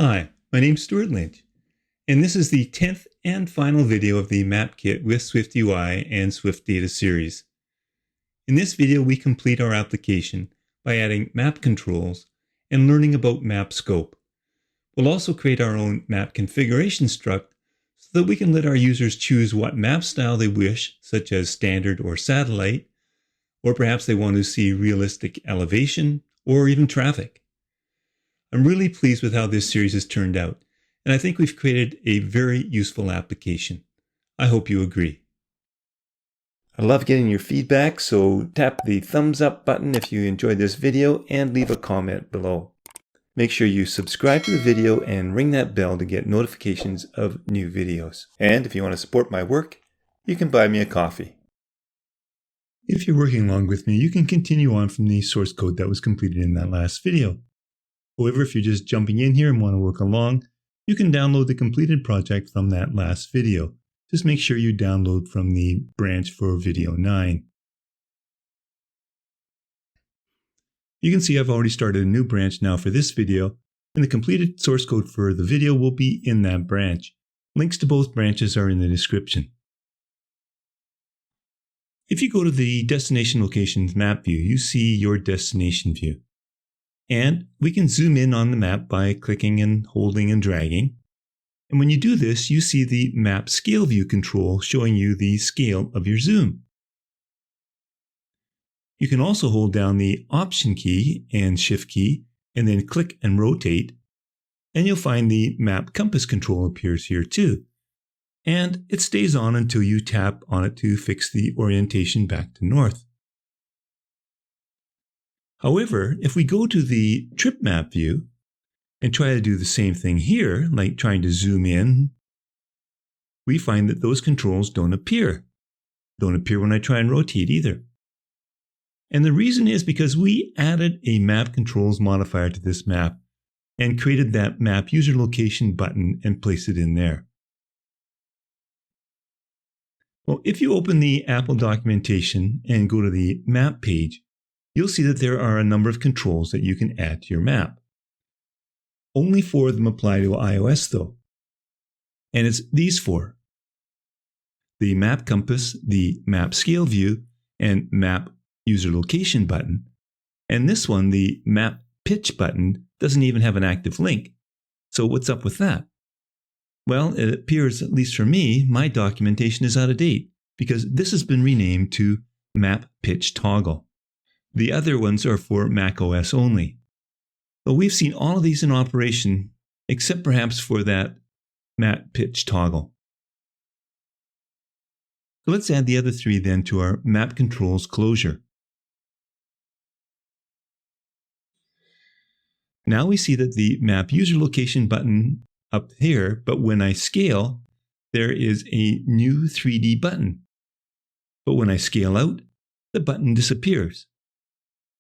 Hi, my name's Stuart Lynch, and this is the 10th and final video of the MapKit with SwiftUI and Swift Data series. In this video, we complete our application by adding MapControls and learning about MapScope. We'll also create our own map configuration struct so that we can let our users choose what map style they wish, such as standard or satellite, or perhaps they want to see realistic elevation or even traffic. I'm really pleased with how this series has turned out, and I think we've created a very useful application. I hope you agree. I love getting your feedback, so tap the thumbs up button if you enjoyed this video and leave a comment below. Make sure you subscribe to the video and ring that bell to get notifications of new videos. And if you want to support my work, you can buy me a coffee. If you're working along with me, you can continue on from the source code that was completed in that last video. However, if you're just jumping in here and want to work along, you can download the completed project from that last video. Just make sure you download from the branch for video 9. You can see I've already started a new branch now for this video, and the completed source code for the video will be in that branch. Links to both branches are in the description. If you go to the Destination Locations map view, you see your destination view. And we can zoom in on the map by clicking and holding and dragging. And when you do this, you see the Map Scale View control showing you the scale of your zoom. You can also hold down the Option key and Shift key, and then click and rotate, and you'll find the Map Compass control appears here too. And it stays on until you tap on it to fix the orientation back to north. However, if we go to the Trip Map view and try to do the same thing here, like trying to zoom in, we find that those controls don't appear. Don't appear when I try and rotate either. And the reason is because we added a MapControls modifier to this map and created that Map User Location button and placed it in there. Well, if you open the Apple documentation and go to the Map page, you'll see that there are a number of controls that you can add to your map. Only 4 of them apply to iOS though. And it's these 4. The Map Compass, the Map Scale View, and Map User Location button. And this one, the Map Pitch button, doesn't even have an active link. So what's up with that? Well, it appears, at least for me, my documentation is out of date because this has been renamed to Map Pitch Toggle. The other ones are for macOS only. But we've seen all of these in operation, except perhaps for that Map Pitch Toggle. So let's add the other 3 then to our MapControls closure. Now we see that the Map User Location button up here, but when I scale, there is a new 3D button. But when I scale out, the button disappears.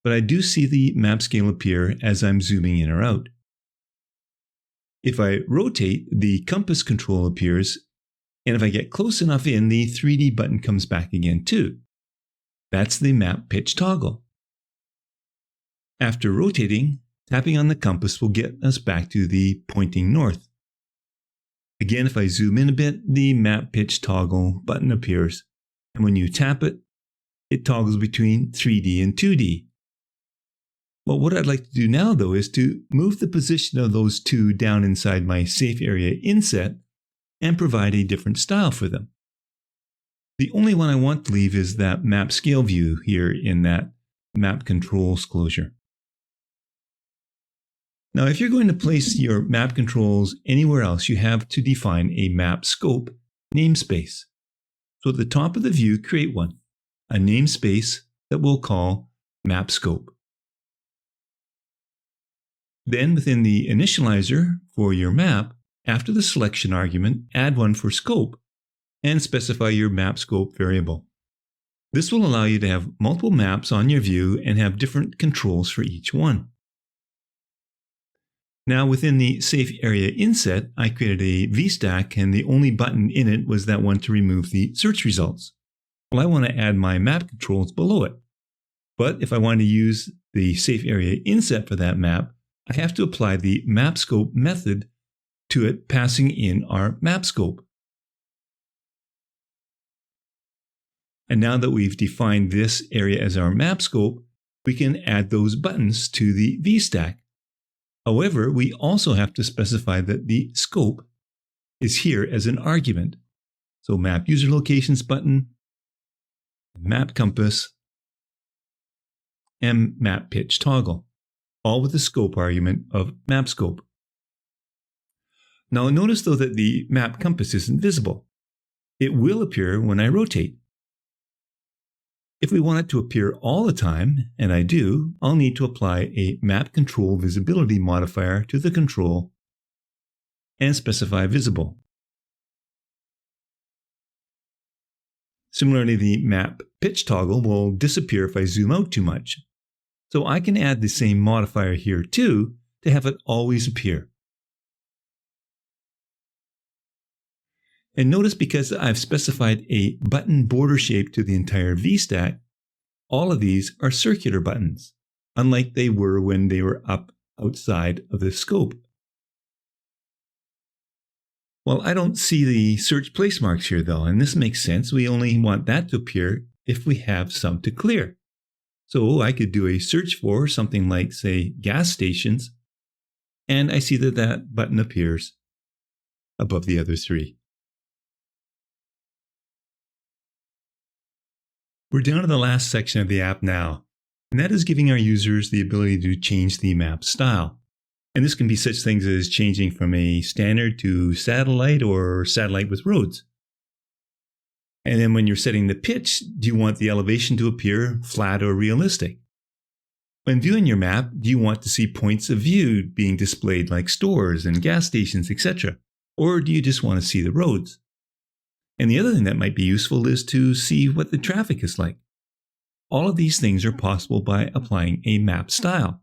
But I do see the map scale appear as I'm zooming in or out. If I rotate, the compass control appears, and if I get close enough in, the 3D button comes back again too. That's the Map Pitch Toggle. After rotating, tapping on the compass will get us back to the pointing north. Again, if I zoom in a bit, the Map Pitch Toggle button appears, and when you tap it, it toggles between 3D and 2D. Well, what I'd like to do now, though, is to move the position of those 2 down inside my safe area inset and provide a different style for them. The only one I want to leave is that Map Scale View here in that MapControls closure. Now, if you're going to place your MapControls anywhere else, you have to define a MapScope namespace. So at the top of the view, create one, a namespace that we'll call MapScope. Then within the initializer for your map, after the selection argument, add one for scope and specify your MapScope variable. This will allow you to have multiple maps on your view and have different controls for each one. Now within the safe area inset, I created a VStack and the only button in it was that one to remove the search results. Well, I want to add my MapControls below it. But if I want to use the safe area inset for that map, I have to apply the MapScope method to it, passing in our MapScope. And now that we've defined this area as our MapScope, we can add those buttons to the VStack. However, we also have to specify that the scope is here as an argument. So Map User Locations button, Map Compass, and Map Pitch Toggle, all with the scope argument of MapScope. Now notice though that the Map Compass isn't visible. It will appear when I rotate. If we want it to appear all the time, and I do, I'll need to apply a MapControl visibility modifier to the control and specify visible. Similarly, the Map Pitch Toggle will disappear if I zoom out too much. So I can add the same modifier here too to have it always appear. And notice because I've specified a button border shape to the entire VStack, all of these are circular buttons, unlike they were when they were up outside of the scope. Well, I don't see the search place marks here though, and this makes sense. We only want that to appear if we have some to clear. So I could do a search for something like, say, gas stations, and I see that that button appears above the other three. We're down to the last section of the app now, and that is giving our users the ability to change the map style. And this can be such things as changing from a standard to satellite or satellite with roads. And then when you're setting the pitch, do you want the elevation to appear flat or realistic? When viewing your map, do you want to see points of view being displayed like stores and gas stations, etc.? Or do you just want to see the roads? And the other thing that might be useful is to see what the traffic is like. All of these things are possible by applying a map style.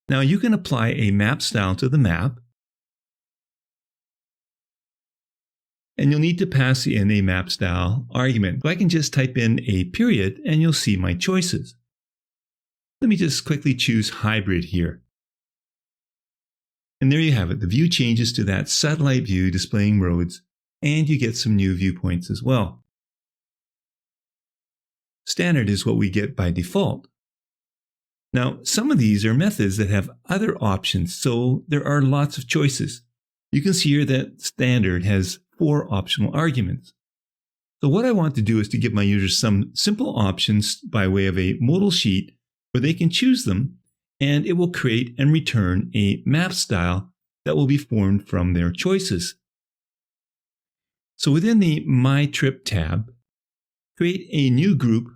Now you can apply a map style to the map, and you'll need to pass in a map style argument. So I can just type in a period and you'll see my choices. Let me just quickly choose hybrid here. And there you have it. The view changes to that satellite view displaying roads, and you get some new viewpoints as well. Standard is what we get by default. Now, some of these are methods that have other options, so there are lots of choices. You can see here that standard has 4 optional arguments. So what I want to do is to give my users some simple options by way of a modal sheet where they can choose them, and it will create and return a map style that will be formed from their choices. So within the My Trip tab, create a new group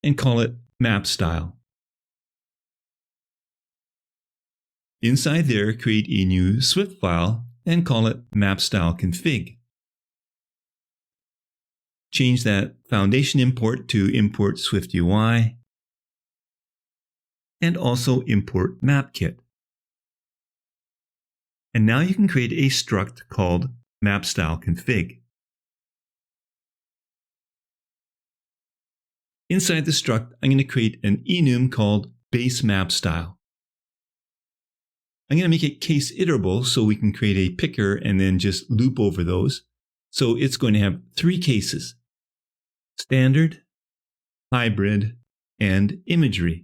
and call it Map Style. Inside there, create a new Swift file and call it MapStyleConfig. Change that foundation import to import SwiftUI, and also import MapKit. And now you can create a struct called MapStyleConfig. Inside the struct, I'm going to create an enum called baseMapStyle. I'm going to make it case iterable so we can create a picker and then just loop over those. So it's going to have 3 cases: standard, hybrid, and imagery.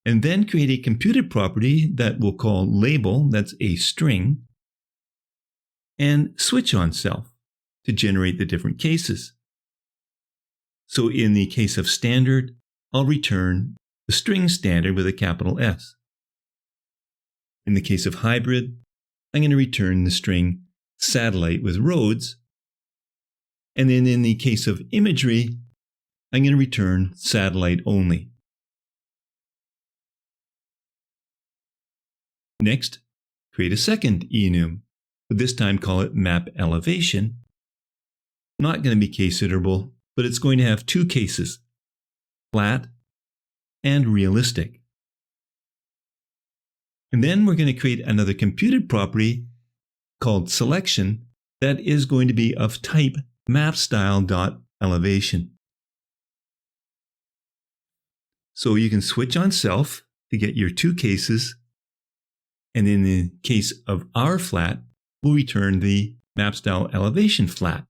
And then create a computed property that we'll call label, that's a string, and switch on self to generate the different cases. So in the case of standard, I'll return the string standard with a capital S. In the case of hybrid, I'm going to return the string satellite with roads. And then in the case of imagery, I'm going to return satellite only. Next, create a second enum, but this time call it map elevation. Not going to be case iterable, but it's going to have 2 cases: flat and realistic. And then we're going to create another computed property called selection that is going to be of type MapStyle.elevation. So you can switch on self to get your two cases. And in the case of our flat, we'll return the MapStyle elevation flat.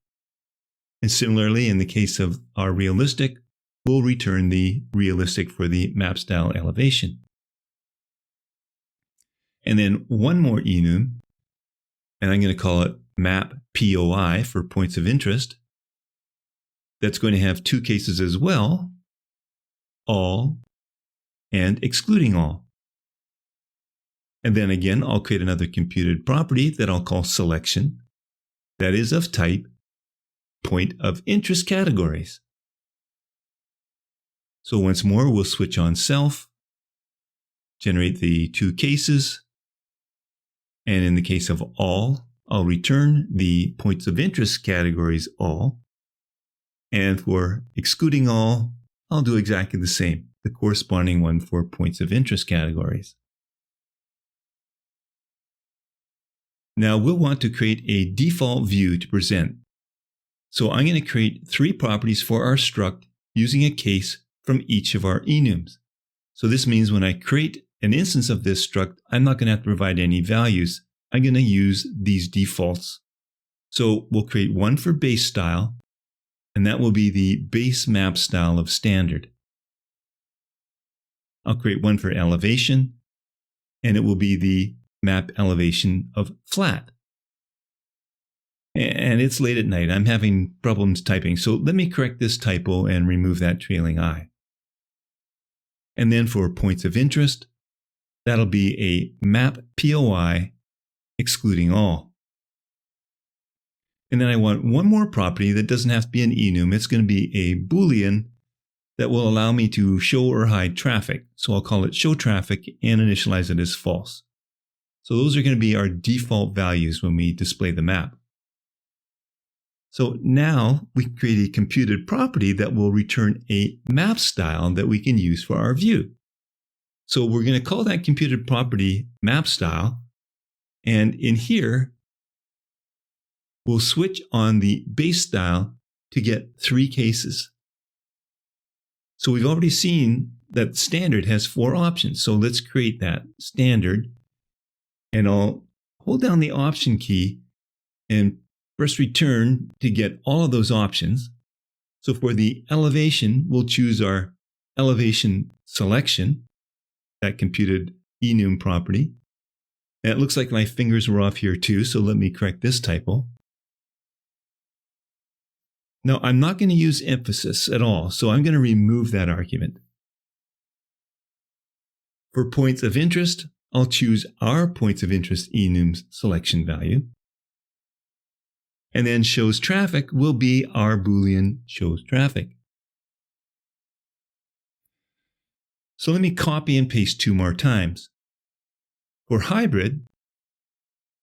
And similarly, in the case of our realistic, we'll return the realistic for the MapStyle elevation. And then one more enum, and I'm going to call it MapPOI for points of interest. That's going to have two cases as well, all and excluding all. And then again, I'll create another computed property that I'll call selection, that is of type point of interest categories. So once more, we'll switch on self, generate the two cases, and in the case of all, I'll return the points of interest categories all. And for excluding all, I'll do exactly the same, the corresponding one for points of interest categories. Now we'll want to create a default view to present. So I'm going to create three properties for our struct using a case from each of our enums. So this means when I create an instance of this struct, I'm not going to have to provide any values. I'm going to use these defaults. So we'll create one for base style, and that will be the base map style of standard. I'll create one for elevation, and it will be the map elevation of flat. And it's late at night. I'm having problems typing, so let me correct this typo and remove that trailing I. And then for points of interest, that'll be a map POI excluding all. And then I want one more property that doesn't have to be an enum. It's going to be a Boolean that will allow me to show or hide traffic. So I'll call it show traffic and initialize it as false. So those are going to be our default values when we display the map. So now we can create a computed property that will return a map style that we can use for our view. So we're going to call that computed property map style. And in here, we'll switch on the base style to get three cases. So we've already seen that standard has four options. So let's create that standard. And I'll hold down the option key and press return to get all of those options. So for the elevation, we'll choose our elevation selection, that computed enum property. And it looks like my fingers were off here too, so let me correct this typo. Now, I'm not going to use emphasis at all, so I'm going to remove that argument. For points of interest, I'll choose our points of interest enum's selection value. And then shows traffic will be our Boolean shows traffic. So let me copy and paste two more times. For hybrid,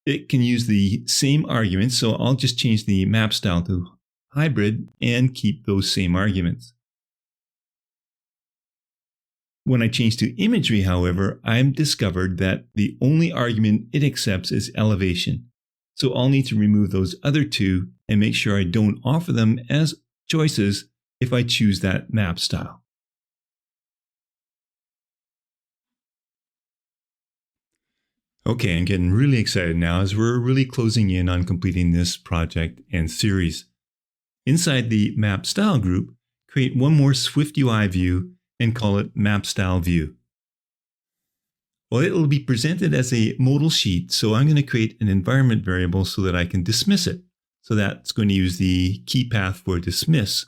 it can use the same arguments, so I'll just change the map style to hybrid and keep those same arguments. When I change to imagery, however, I've discovered that the only argument it accepts is elevation. So I'll need to remove those other two and make sure I don't offer them as choices if I choose that map style. Okay, I'm getting really excited now as we're really closing in on completing this project and series. Inside the MapStyle group, create one more SwiftUI view and call it MapStyleView. Well, it'll be presented as a modal sheet, so I'm going to create an environment variable so that I can dismiss it. So that's going to use the key path for dismiss.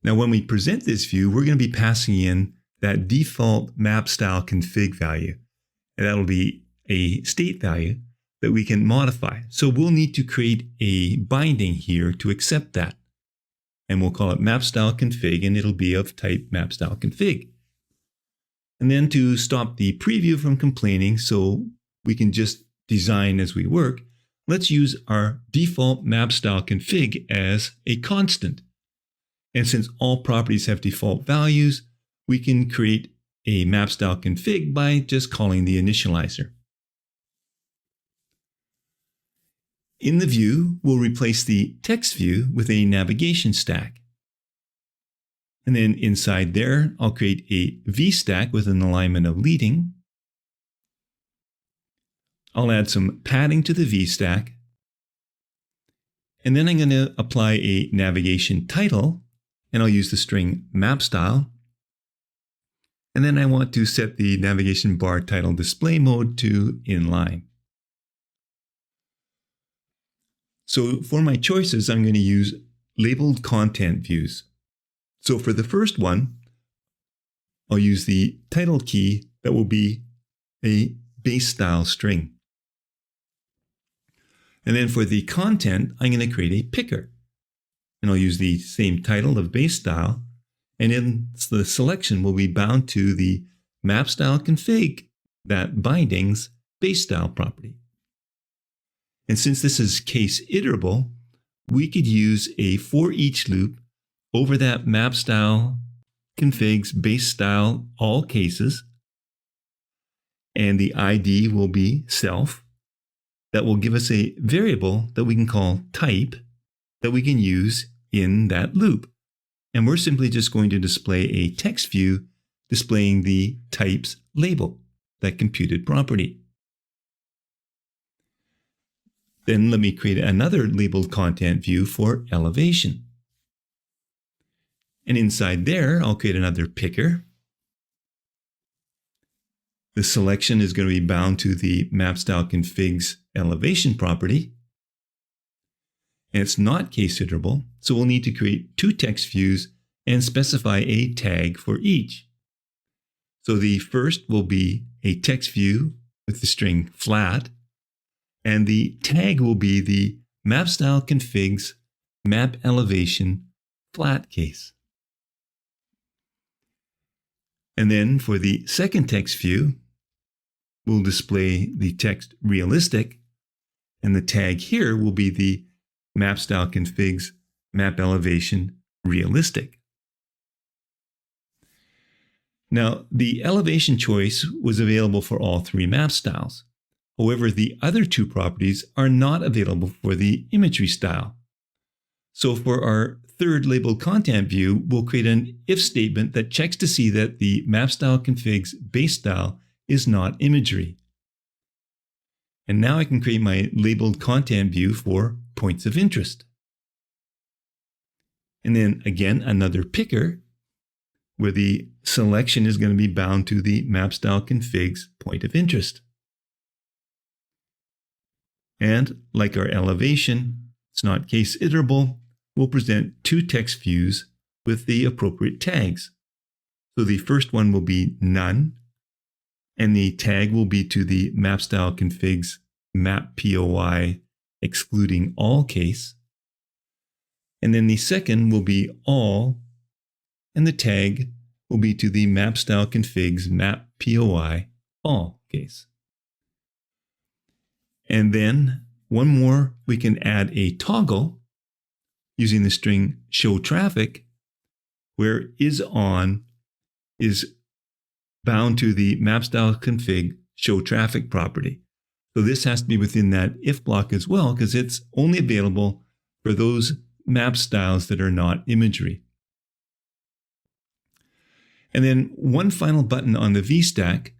Now, when we present this view, we're going to be passing in that default MapStyleConfig value. And that'll be a state value that we can modify. So we'll need to create a binding here to accept that. And we'll call it MapStyleConfig, and it'll be of type MapStyleConfig. And then to stop the preview from complaining so we can just design as we work, let's use our default MapStyleConfig as a constant. And since all properties have default values, we can create a MapStyleConfig by just calling the initializer. In the view, we'll replace the text view with a navigation stack. And then inside there, I'll create a V-stack with an alignment of leading. I'll add some padding to the V-stack. And then I'm going to apply a navigation title, and I'll use the string MapStyle. And then I want to set the navigation bar title display mode to inline. So for my choices, I'm going to use labeled content views. So for the first one, I'll use the title key that will be a base style string. And then for the content, I'm going to create a picker. And I'll use the same title of base style. And in the selection will be bound to the MapStyleConfig, that binding's base style property. And since this is case iterable, we could use a for each loop over that MapStyleConfig's base style all cases. And the ID will be self. That will give us a variable that we can call type that we can use in that loop. And we're simply just going to display a text view displaying the type's label, that computed property. Then let me create another labeled content view for elevation. And inside there, I'll create another picker. The selection is going to be bound to the MapStyleConfig's elevation property. And it's not case iterable, so we'll need to create two text views and specify a tag for each. So the first will be a text view with the string flat, and the tag will be the MapStyleConfig's map elevation flat case. And then for the second text view, we'll display the text realistic, and the tag here will be the MapStyleConfig's map elevation realistic. Now, the elevation choice was available for all three map styles. However, the other two properties are not available for the imagery style. So for our third labeled content view, we'll create an if statement that checks to see that the MapStyleConfig's base style is not imagery. And now I can create my labeled content view for points of interest. And then again, another picker where the selection is going to be bound to the MapStyleConfig's point of interest. And like our elevation, it's not case iterable, we'll present two text views with the appropriate tags. So the first one will be none, and the tag will be to the MapStyleConfig's MapPOI excluding all case. And then the second will be all, and the tag will be to the MapStyleConfig's MapPOI all case. And then one more, we can add a toggle using the string showTraffic, where isOn is bound to the MapStyleConfig showTraffic property. So this has to be within that if block as well, because it's only available for those map styles that are not imagery. And then one final button on the VStack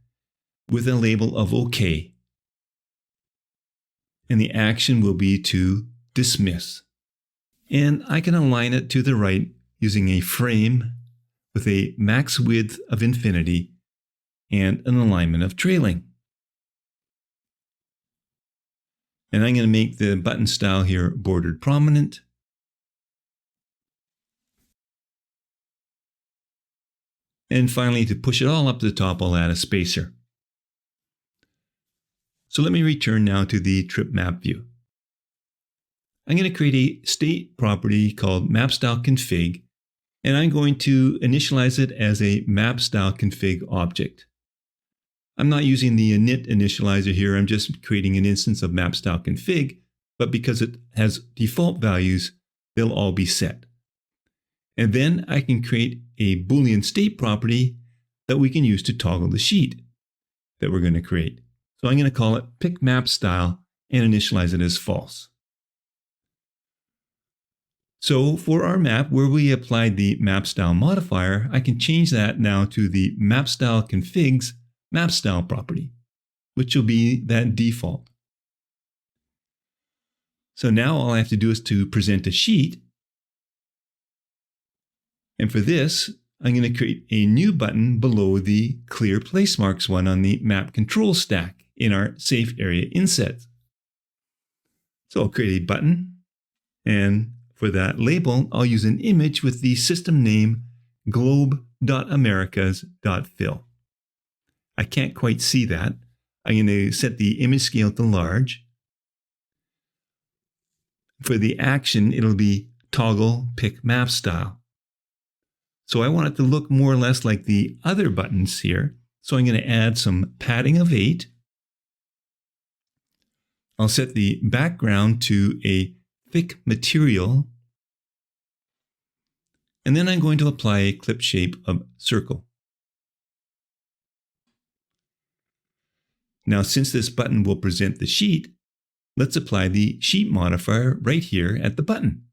with a label of OK. And the action will be to dismiss. And I can align it to the right using a frame with a max width of infinity and an alignment of trailing. And I'm going to make the button style here bordered prominent. And finally, to push it all up to the top, I'll add a spacer. So let me return now to the trip map view. I'm going to create a state property called MapStyleConfig, and I'm going to initialize it as a MapStyleConfig object. I'm not using the init initializer here, I'm just creating an instance of MapStyleConfig, but because it has default values, they'll all be set. And then I can create a Boolean state property that we can use to toggle the sheet that we're going to create. So I'm going to call it pickMapStyle and initialize it as false. So for our map where we applied the MapStyle modifier, I can change that now to the MapStyleConfig's MapStyle property, which will be that default. So now all I have to do is to present a sheet. And for this, I'm going to create a new button below the clear place marks one on the MapControls stack in our safe area inset. So I'll create a button, and for that label, I'll use an image with the system name globe.americas.fill. I can't quite see that. I'm going to set the image scale to large. For the action, it'll be toggle pick map style. So I want it to look more or less like the other buttons here. So I'm going to add some padding of 8. I'll set the background to a thick material. And then I'm going to apply a clip shape of circle. Now, since this button will present the sheet, let's apply the sheet modifier right here at the button.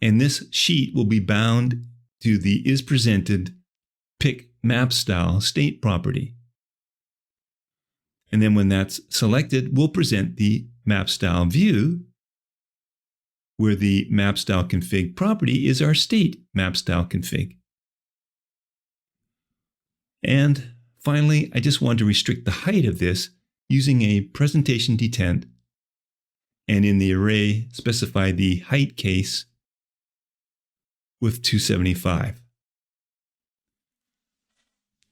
And this sheet will be bound to the isPresented pick map style state property. And then when that's selected, we'll present the MapStyleView, where the MapStyleConfig property is our state MapStyleConfig. And finally, I just want to restrict the height of this using a presentation detent, and in the array specify the height case with 275.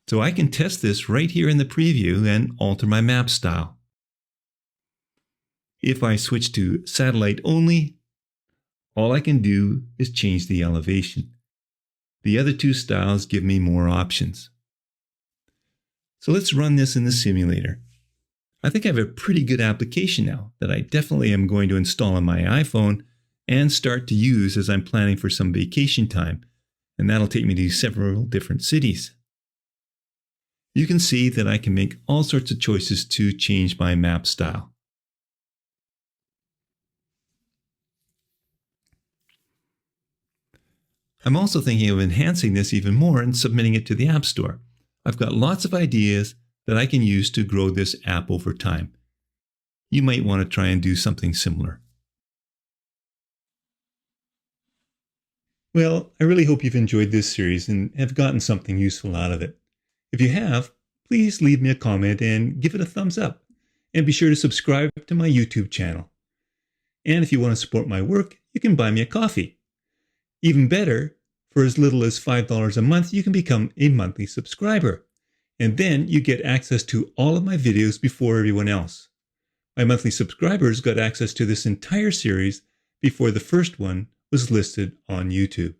So I can test this right here in the preview and alter my map style. If I switch to satellite only, all I can do is change the elevation. The other two styles give me more options. So let's run this in the simulator. I think I have a pretty good application now that I definitely am going to install on my iPhone and start to use as I'm planning for some vacation time. And that'll take me to several different cities. You can see that I can make all sorts of choices to change my map style. I'm also thinking of enhancing this even more and submitting it to the App Store. I've got lots of ideas that I can use to grow this app over time. You might want to try and do something similar. Well, I really hope you've enjoyed this series and have gotten something useful out of it. If you have, please leave me a comment and give it a thumbs up. And be sure to subscribe to my YouTube channel. And if you want to support my work, you can buy me a coffee. Even better, for as little as $5 a month, you can become a monthly subscriber. And then you get access to all of my videos before everyone else. My monthly subscribers got access to this entire series before the first one was listed on YouTube.